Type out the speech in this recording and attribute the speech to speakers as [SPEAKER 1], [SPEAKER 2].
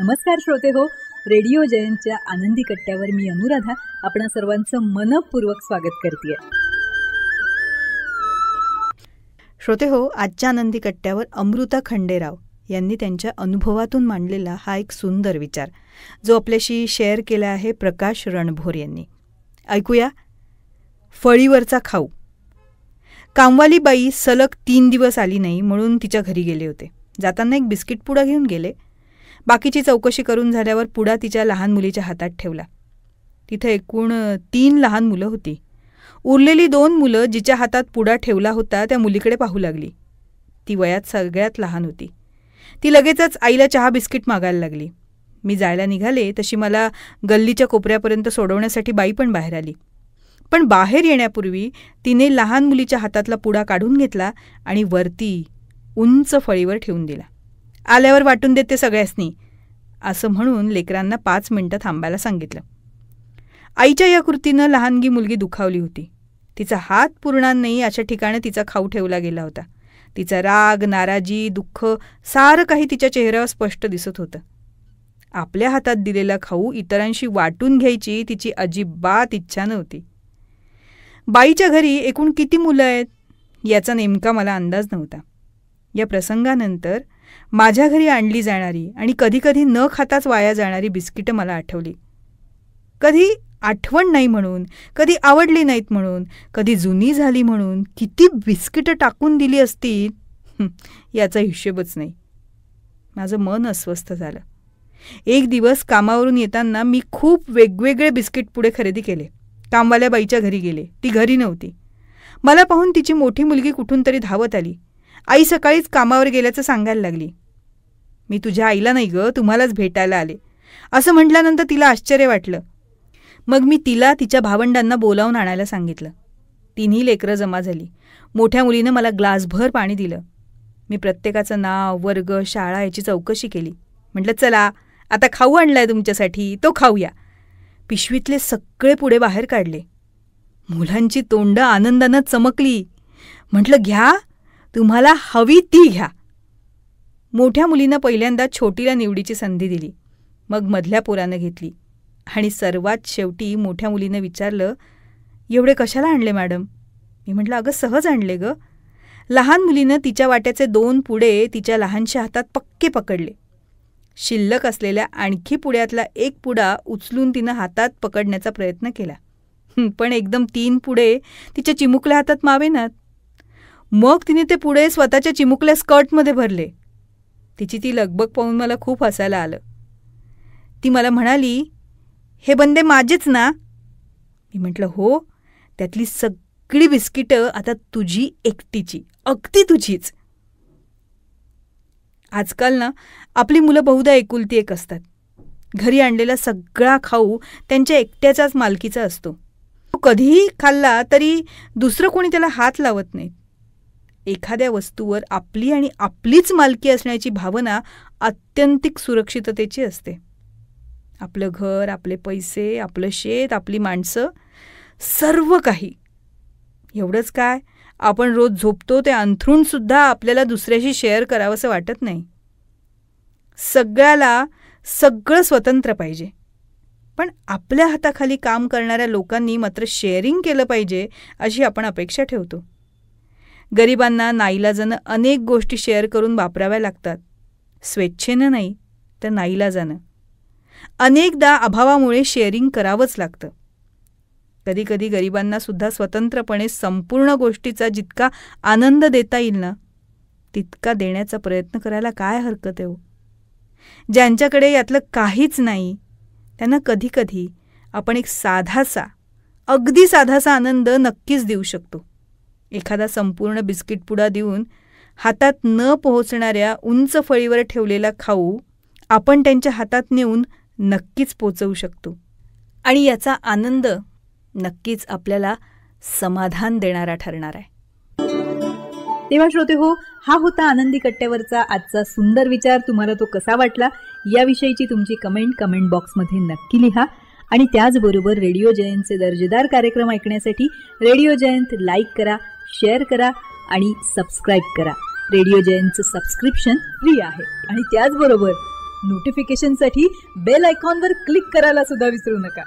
[SPEAKER 1] नमस्कार श्रोते हो, रेडिओ जयंतच्या आनंदी कट्ट्यावर मी अनुराधा आपणा सर्वांचं मनपूर्वक स्वागत करते.
[SPEAKER 2] श्रोते हो, आजच्या आनंदी कट्ट्यावर अमृता खंडेराव यांनी त्यांच्या अनुभवातून मांडलेला हा एक सुंदर विचार जो आपल्याशी शेअर केला आहे प्रकाश रणभोर यांनी. ऐकूया. फळीवरचा खाऊ. कामवाली बाई सलग 3 दिवस आली नाही म्हणून तिच्या घरी गेले होते. जाताना एक बिस्किट पुडा घेऊन गेले. बाकीची चौकशी करून झाल्यावर पुडा तिच्या लहान मुलीच्या हातात ठेवला. तिथं एकूण 3 लहान मुलं होती. उरलेली 2 मुलं जिच्या हातात पुडा ठेवला होता त्या मुलीकडे पाहू लागली. ती वयात सगळ्यात लहान होती. ती लगेचच आईला चहा बिस्किट मागायला लागली. मी जायला निघाले तशी मला गल्लीच्या कोपऱ्यापर्यंत सोडवण्यासाठी बाई पण बाहेर आली. पण बाहेर येण्यापूर्वी तिने लहान मुलीच्या हातातला पुडा काढून घेतला आणि वरती उंच फळीवर ठेवून दिला. आल्यावर वाटून देते सगळ्यासनी असं म्हणून लेकरांना 5 मिनिटं थांबायला सांगितलं. आईच्या या कृतीनं लहानगी मुलगी दुखावली होती. तिचा हात पुरणार नाही अशा ठिकाणी तिचा खाऊ ठेवला गेला होता. तिचा राग, नाराजी, दुःख सारं काही तिच्या चेहऱ्यावर स्पष्ट दिसत होतं. आपल्या हातात दिलेला खाऊ इतरांशी वाटून घ्यायची तिची अजिबात इच्छा नव्हती. बाईच्या घरी एकूण किती मुलं आहेत याचा नेमका मला अंदाज नव्हता. या प्रसंगानंतर माझ्या घरी आणली जाणारी आणि कधीकधी न खाताच वाया जाणारी बिस्किटं मला आठवली. कधी आठवण नाही म्हणून, कधी आवडली नाहीत म्हणून, कधी जुनी झाली म्हणून किती बिस्किटं टाकून दिली असतील याचा हिशोबच नाही. माझं मन अस्वस्थ झालं. एक दिवस कामावरून येताना मी खूप वेगवेगळे बिस्किट पुडे खरेदी केले. कामवाल्या बाईच्या घरी गेले. ती घरी नव्हती. मला पाहून तिची मोठी मुलगी कुठून तरी धावत आली. आई सकाळीच कामावर गेल्याचं सांगायला लागली. मी तुझ्या आईला नाही गं, तुम्हालाच भेटायला आले असं म्हटल्यानंतर तिला आश्चर्य वाटलं. मग मी तिला तिच्या भावंडांना बोलावून आणायला सांगितलं. 3ही लेकरं जमा झाली. मोठ्या मुलीनं मला ग्लासभर पाणी दिलं. मी प्रत्येकाचं नाव, वर्ग, शाळा याची चौकशी केली. म्हटलं चला आता खाऊ आणलाय तुमच्यासाठी, तो खाऊया. पिशवीतले सगळे पुडे बाहेर काढले. मुलांची तोंडं आनंदानं चमकली. म्हटलं घ्या, तुम्हाला हवी ती घ्या. मोठ्या मुलीनं पहिल्यांदा छोटीला निवडीची संधी दिली. मग मधल्या पोरानं घेतली आणि सर्वात शेवटी मोठ्या मुलीनं विचारलं, एवढे कशाला आणले मॅडम? मी म्हटलं अगं सहज आणले गं. लहान मुलीनं तिच्या वाट्याचे 2 पुडे तिच्या लहानशा हातात पक्के पकडले. शिल्लक असलेल्या आणखी पुड्यातला 1 पुडा उचलून तिनं हातात पकडण्याचा प्रयत्न केला. पण एकदम 3 पुडे तिच्या चिमुकल्या हातात मावेनात. मग तिने ते पुडे स्वतःच्या चिमुकल्या स्कर्टमध्ये भरले. तिची ती लगबग पाहून मला खूप हसायला आलं. ती मला म्हणाली, हे बंदे माझेच ना? मी म्हटलं हो, त्यातली सगळी बिस्किटं आता तुझी एकटीची, अगदी तुझीच. आजकाल ना आपली मुलं बहुधा एकुलती एक असतात. घरी आणलेला सगळा खाऊ त्यांच्या एकट्याचाच मालकीचा असतो. तो कधीही खाल्ला तरी दुसरं कोणी त्याला हात लावत नाही. एखाद्या वस्तूवर आपली आणि आपलीच मालकी असण्याची भावना आत्यंतिक सुरक्षिततेची असते. आपलं घर, आपले पैसे, आपलं शेत, आपली माणसं, सर्व काही. एवढंच काय, आपण रोज झोपतो ते अंथरूणसुद्धा आपल्याला दुसऱ्याशी शेअर करावंसं वाटत नाही. सगळ्याला सगळं स्वतंत्र पाहिजे. पण आपल्या हाताखाली काम करणाऱ्या लोकांनी मात्र शेअरिंग केलं पाहिजे अशी आपण अपेक्षा ठेवतो. गरिबांना नाईलाजानं अनेक गोष्टी शेअर करून वापराव्या लागतात. स्वेच्छेनं नाही तर नाईलाजानं. अनेकदा अभावामुळे शेअरिंग करावंच लागतं. कधीकधी गरिबांनासुद्धा स्वतंत्रपणे संपूर्ण गोष्टीचा जितका आनंद देता येईल ना तितका देण्याचा प्रयत्न करायला काय हरकत आहे हो. ज्यांच्याकडे यातलं काहीच नाही त्यांना कधीकधी आपण एक अगदी साधासा आनंद नक्कीच देऊ शकतो. एखादा संपूर्ण बिस्किट पुडा देऊन हातात न पोहोचणाऱ्या उंच फळीवर ठेवलेला खाऊ आपण त्यांच्या हातात नेऊन नक्कीच पोचवू शकतो. आणि याचा आनंद नक्कीच आपल्याला समाधान देणारा ठरणार आहे.
[SPEAKER 1] तेव्हा श्रोते हो, हा होता आनंदी कट्ट्यावरचा आजचा सुंदर विचार. तुम्हाला तो कसा वाटला याविषयीची तुमची कमेंट बॉक्समध्ये नक्की लिहा. आणि त्याचबरोबर रेडिओ जयंतचे दर्जेदार कार्यक्रम ऐकण्यासाठी रेडिओ जयंत लाईक करा, शेअर करा आणि सबस्क्राईब करा. रेडिओ जयंतचं सबस्क्रिप्शन फ्री आहे. आणि त्याचबरोबर नोटिफिकेशनसाठी बेल आयकॉनवर क्लिक करायला सुद्धा विसरू नका.